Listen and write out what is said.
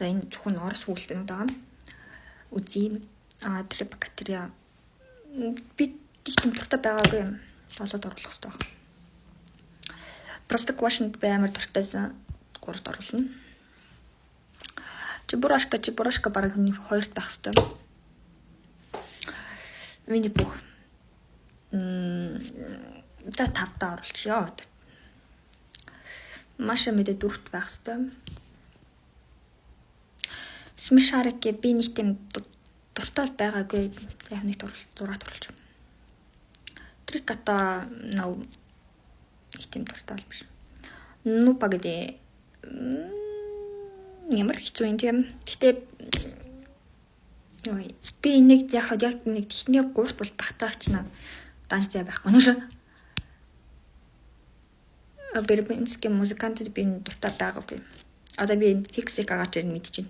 За энэ зөвхөн орос хүүхэлдэйнүүд байгаа. Үзье. Трипакатерия. Би тийм дуртай байгаагүй юм. Олоод оруулах хэрэгтэй байна. Просто квашнд би амар дуртайсан. 3-т оруулна. Чебурашка бараг 2-т байх хэрэгтэй. Миний бүх. За 5-т оруулчихъя. Маша мэдээ 4-т байх хэрэгтэй. Смешарки би нэг тийм дуртай байгаагүй. Яг нэг 6-т оруулж. Триката нав их тийм дуртай биш. Нупа гэдэг ямар хэцүү юм тийм. Гэтэ би нэг яг нэг техник 3-т бол багтаачна. Данс зай байхгүй нэ. Бербинский музыкант би дуртай байгаагүй. Одоо би фиксик агаач мэдчихэв.